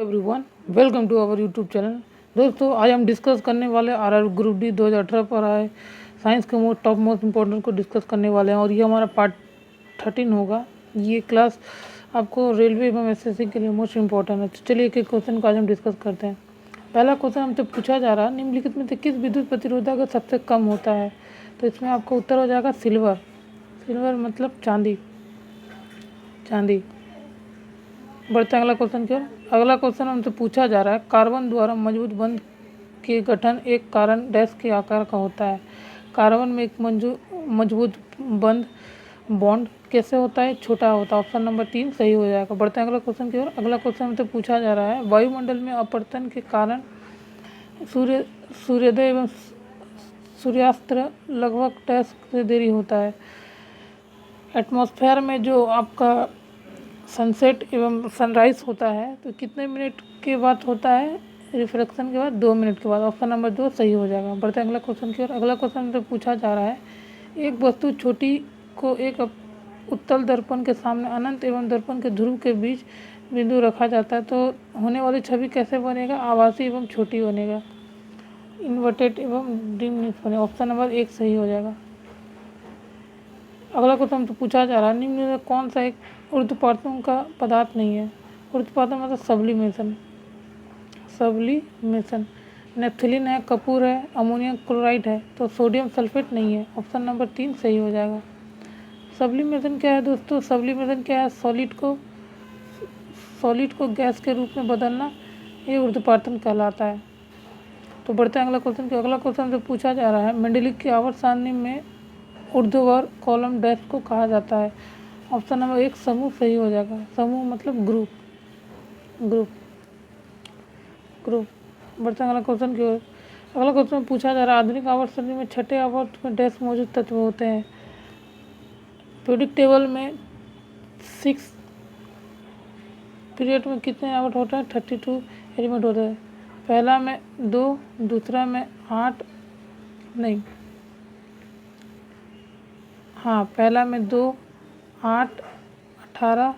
Everyone, welcome to our YouTube channel. दोस्तों, आज हम डिस्कस करने वाले आरआर ग्रुप डी 2018 पर आए साइंस के टॉप मोस्ट इम्पोर्टेंट को डिस्कस करने वाले हैं और ये हमारा पार्ट 13 होगा। ये क्लास आपको रेलवे एवं एसएससी के लिए मोस्ट इम्पोर्टेंट है। तो चलिए एक एक क्वेश्चन को आज हम डिस्कस करते हैं। पहला क्वेश्चन हमसे पूछा जा रहा है, निम्नलिखित में से किस विद्युत प्रतिरोधक सबसे कम होता है? तो इसमें आपका उत्तर हो जाएगा सिल्वर। सिल्वर मतलब चांदी। बढ़ते हैं अगला क्वेश्चन की ओर। अगला क्वेश्चन हमसे पूछा जा रहा है, कार्बन द्वारा मजबूत बंध के गठन एक कारण डैश के आकार का होता है। कार्बन में एक मजबूत बंध बॉन्ड कैसे होता है? छोटा होता है। ऑप्शन नंबर 3 सही हो जाएगा। बढ़ते हैं अगला क्वेश्चन की ओर। अगला क्वेश्चन हमसे पूछा जा रहा है, वायुमंडल में अपवर्तन के कारण सूर्योदय एवं सूर्यास्त लगभग डैश से देरी होता है। एटमॉस्फेयर में जो आपका सनसेट एवं सनराइज होता है तो कितने मिनट के बाद होता है? रिफ्लेक्शन के बाद 2 मिनट के बाद। ऑप्शन नंबर 2 सही हो जाएगा। बढ़ते हैं अगला क्वेश्चन की ओर। अगला क्वेश्चन से पूछा जा रहा है, एक वस्तु छोटी को एक उत्तल दर्पण के सामने अनंत एवं दर्पण के ध्रुव के बीच बिंदु रखा जाता है तो होने वाली छवि कैसे बनेगा? आभासी एवं छोटी बनेगा, इन्वर्टेड एवं डिमिनिश बनेगा। ऑप्शन नंबर 1 सही हो जाएगा। अगला क्वेश्चन तो पूछा जा रहा है, निम्न में कौन सा एक ऊर्ध्वपातन का पदार्थ नहीं है? ऊर्ध्वपातन मतलब सब्लिमेशन। नेफ्थलीन है, कपूर है, अमोनियम क्लोराइड है तो सोडियम सल्फेट नहीं है। ऑप्शन नंबर 3 सही हो जाएगा। सब्लिमेशन क्या है दोस्तों? सब्लिमेशन क्या है? सॉलिड को गैस के रूप में बदलना, ये ऊर्ध्वपातन कहलाता है। तो बढ़ते हैं अगला क्वेश्चन की। अगला क्वेश्चन से पूछा जा रहा है, मेंडेलिक की आवर्त सारणी में ऊर्ध्वाधर कॉलम डैश को कहा जाता है। ऑप्शन नंबर 1 समूह सही हो जाएगा। समूह मतलब ग्रुप। बढ़ते हैं अगला क्वेश्चन की ओर। अगला क्वेश्चन पूछा जा रहा है, आधुनिक आवर्त सारणी में छठे आवर्त में डैश मौजूद तत्व होते हैं। पीरियडिक टेबल में 6 पीरियड में कितने आवर्त होते हैं? 32 एलिमेंट होते हैं। पहला में 2, दूसरा में 8 नहीं, हाँ, पहला में 2, 8, 18,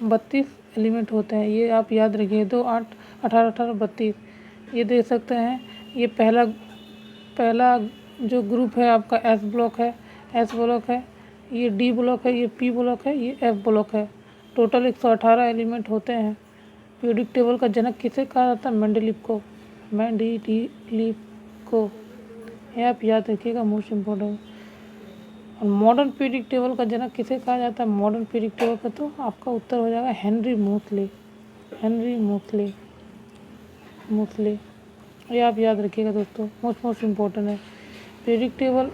32 एलिमेंट होते हैं। ये आप याद रखिए, 2, 8, 18, 32 ये दे सकते हैं। ये पहला जो ग्रुप है आपका एस ब्लॉक है, ये डी ब्लॉक है, ये पी ब्लॉक है, ये एफ ब्लॉक है। टोटल 118 एलिमेंट होते हैं। पीरियडिक टेबल का जनक किसे कहा जाता है? मेंडेलीव को। ये आप याद रखिएगा, मोस्ट इम्पोर्टेंट। और मॉडर्न पीरियडिक टेबल का जनक किसे कहा जाता है? मॉडर्न पीरियडिक टेबल का तो आपका उत्तर हो जाएगा हेनरी मोसले। ये आप याद रखिएगा दोस्तों, मोस्ट इम्पोर्टेंट है। पीरियडिक टेबल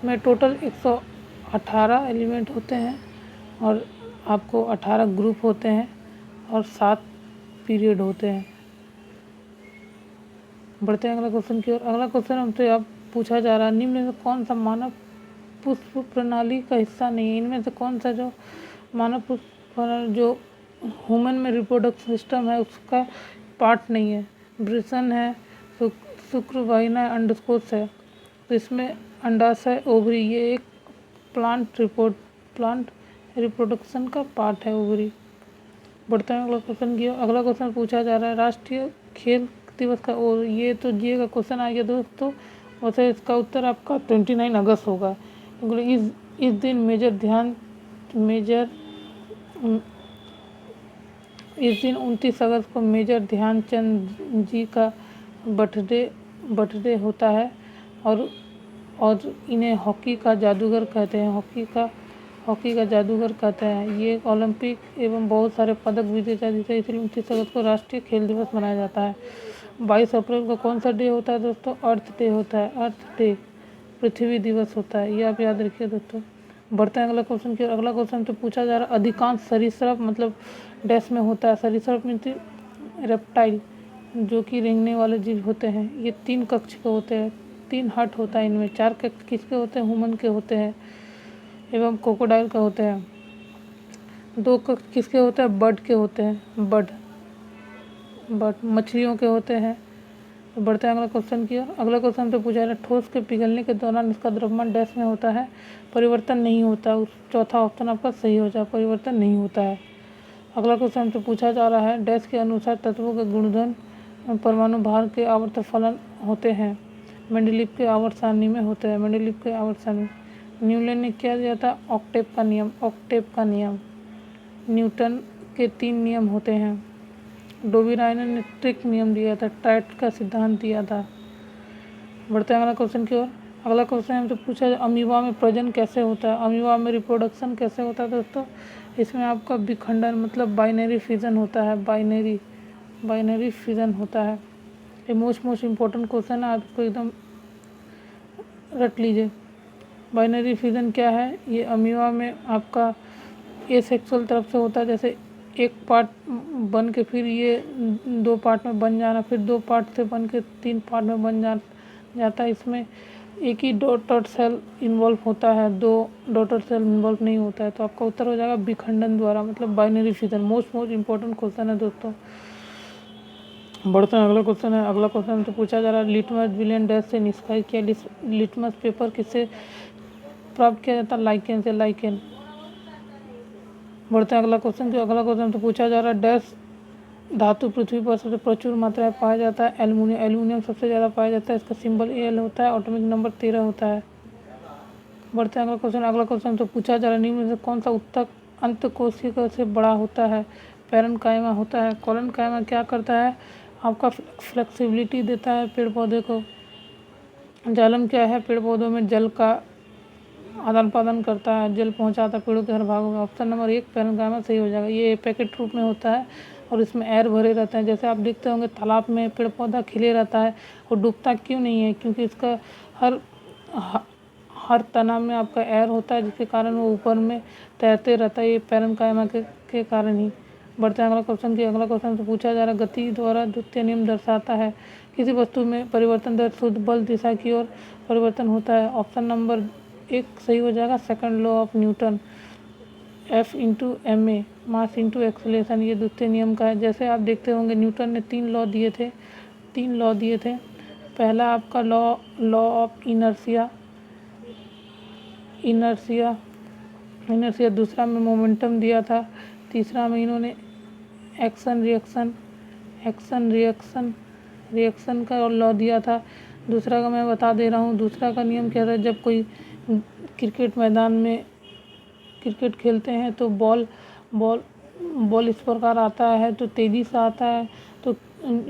में टोटल 118 एलिमेंट होते हैं और आपको 18 ग्रुप होते हैं और 7 पीरियड होते हैं। बढ़ते हैं अगला क्वेश्चन की ओर। अगला क्वेश्चन हमसे अब पूछा जा रहा है, निम्न में कौन सा मानव पुष्प प्रणाली का हिस्सा नहीं है? इनमें से कौन सा जो मानव पुष्प प्रणाली जो ह्यूमन में रिप्रोडक्शन सिस्टम है उसका पार्ट नहीं है? वृषण है, शुक्र वाहिना है, अंडकोश है। तो इसमें अंडाशय, ओवरी, ये एक प्लांट रिप्रोडक्शन का पार्ट है, ओवरी। बढ़ते हैं अगला क्वेश्चन की। अगला क्वेश्चन पूछा जा रहा है, राष्ट्रीय खेल दिवस का, और ये तो जी का क्वेश्चन आ गया दोस्तों। वैसे इसका उत्तर आपका 29 अगस्त होगा, क्योंकि इस दिन इस दिन 29 अगस्त को मेजर ध्यानचंद जी का बर्थडे होता है और इन्हें हॉकी का जादूगर कहते हैं। हॉकी का जादूगर कहते हैं। ये ओलंपिक एवं बहुत सारे पदक विजेता जिसे इसलिए 29 अगस्त को राष्ट्रीय खेल दिवस मनाया जाता है। 22 अप्रैल को कौन सा डे होता है दोस्तों? अर्थ डे होता है। अर्थ डे, पृथ्वी दिवस होता है। ये आप याद रखिए दोस्तों। बढ़ते हैं अगला क्वेश्चन की ओर। अगला क्वेश्चन तो पूछा जा रहा है, अधिकांश सरीसृप मतलब डैश में होता है। सरीसृप मीन्स रेप्टाइल, जो कि रेंगने वाले जीव होते हैं। ये 3 कक्ष के होते हैं, 3 हट होता है इनमें। 4 कक्ष किसके होते हैं? ह्यूमन के होते हैं एवं क्रोकोडाइल का होते हैं। 2 कक्ष किसके होते हैं? बर्ड के होते हैं। बर्ड मछलियों के होते हैं। तो बढ़ते हैं अगला क्वेश्चन की ओर। अगला क्वेश्चन तो पूछा है, ठोस के पिघलने के दौरान इसका द्रव्यमान डैश में होता है, परिवर्तन नहीं होता। उस चौथा ऑप्शन आपका सही हो जाए, परिवर्तन नहीं होता है। अगला क्वेश्चन हमसे पूछा जा रहा है, डैश के अनुसार तत्वों के गुणधर्म परमाणु भार के आवर्त फलन होते हैं। मेंडलीव के आवर्त सारणी में होते हैं। मेंडलीव के आवर्त सारणी न्यूटन ने क्या दिया था? ऑक्टेव का नियम। ऑक्टेव का नियम। न्यूटन के 3 नियम होते हैं। डोबी-रायनर ने ट्रिक नियम दिया था। ट्राइट का सिद्धांत दिया था। बढ़ते हैं अगला क्वेश्चन की ओर। अगला क्वेश्चन हमसे पूछा है, अमीबा में प्रजनन कैसे होता है? अमीबा में रिप्रोडक्शन कैसे होता है दोस्तों? इसमें आपका विखंडन मतलब बाइनरी फिजन होता है। बाइनरी फिजन होता है। ये मोस्ट इम्पोर्टेंट क्वेश्चन है, आप इसको एकदम रट लीजिए। बाइनरी फिजन क्या है? ये अमीबा में आपका एसेक्सुअल तरफ से होता है, जैसे एक पार्ट बन के फिर ये 2 पार्ट में बन जाना, फिर 2 पार्ट से बन के 3 पार्ट में बन जाता है। इसमें एक ही डॉटर सेल इन्वॉल्व होता है, 2 डॉटर सेल इन्वॉल्व नहीं होता है। तो आपका उत्तर हो जाएगा विखंडन द्वारा, मतलब binary fission. Most important question है दोस्तों। बढ़ते हैं अगला क्वेश्चन है। अगला क्वेश्चन हमसे पूछा जा रहा है, लिटमस विलेन डैश से निष्क्रिय किया। लिटमस पेपर किससे प्राप्त किया जाता है? लाइकेन से। लाइकेन। बढ़ते हैं अगला क्वेश्चन की। अगला क्वेश्चन हमसे पूछा जा रहा है, डैश धातु पृथ्वी पर सबसे प्रचुर मात्रा में पाया जाता है? एल्युमिनियम। एल्युमिनियम सबसे ज़्यादा पाया जाता है, इसका सिंबल Al होता है, एटॉमिक नंबर 13 होता है। बढ़ते हैं अगला क्वेश्चन। अगला क्वेश्चन हमसे पूछा जा रहा है, निम्न में से कौन सा उत्तक अंतःकोशिका से बड़ा होता है? पैरेन्काइमा होता है। कोलेनकाइमा क्या करता है? आपका फ्लेक्सिबिलिटी देता है पेड़ पौधे को। जालम क्या है? पेड़ पौधों में जल का आदान प्रदान करता है, जल पहुंचाता है पेड़ों के हर भागों में। ऑप्शन नंबर 1 पैरेन्काइमा सही हो जाएगा। ये पैकेट रूप में होता है और इसमें एयर भरे रहते हैं। जैसे आप देखते होंगे तालाब में पेड़ पौधा खिले रहता है और डूबता क्यों नहीं है? क्योंकि इसका हर तना में आपका एयर होता है, जिसके कारण वो ऊपर में तैरते रहता है। ये पैरेन्काइमा के कारण ही। बढ़ते हैं अगला क्वेश्चन की। अगला क्वेश्चन से पूछा जा रहा है, गति द्वारा द्वितीय नियम दर्शाता है। किसी वस्तु में परिवर्तन दर शुद्ध बल दिशा की ओर परिवर्तन होता है। ऑप्शन नंबर 1 सही हो जाएगा, second law of Newton. F/ma mass into acceleration, ये द्वितीय नियम का है। जैसे आप देखते होंगे न्यूटन ने 3 लॉ दिए थे। पहला आपका लॉ ऑफ इनर्शिया। दूसरा में मोमेंटम दिया था। तीसरा में इन्होंने एक्शन रिएक्शन का लॉ दिया था। दूसरा का मैं बता दे रहा हूँ। दूसरा का नियम क्या था? जब कोई क्रिकेट मैदान में क्रिकेट खेलते हैं तो बॉल इस प्रकार आता है तो तेज़ी से आता है, तो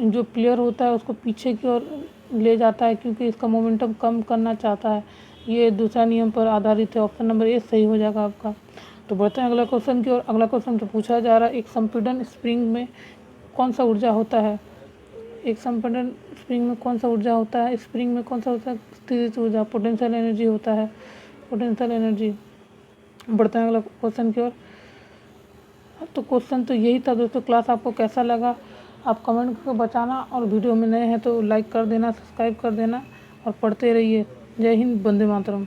जो प्लेयर होता है उसको पीछे की ओर ले जाता है, क्योंकि इसका मोमेंटम कम करना चाहता है। ये दूसरा नियम पर आधारित है। ऑप्शन नंबर 1 सही हो जाएगा आपका। तो बढ़ते हैं अगला क्वेश्चन की ओर। अगला क्वेश्चन तो पूछा जा रहा है, एक संपीड़न स्प्रिंग में कौन सा ऊर्जा होता है? स्प्रिंग में कौन सा ऊर्जा होता है? स्प्रिंग में कौन सा होता है? स्थितिज ऊर्जा, पोटेंशियल एनर्जी होता है। Potential energy. बढ़ते हैं अगला क्वेश्चन की ओर। तो क्वेश्चन तो यही था दोस्तों। क्लास आपको कैसा लगा आप कमेंट करके बताना, और वीडियो में नए हैं तो लाइक कर देना, सब्सक्राइब कर देना और पढ़ते रहिए। जय हिंद, वंदे मातरम।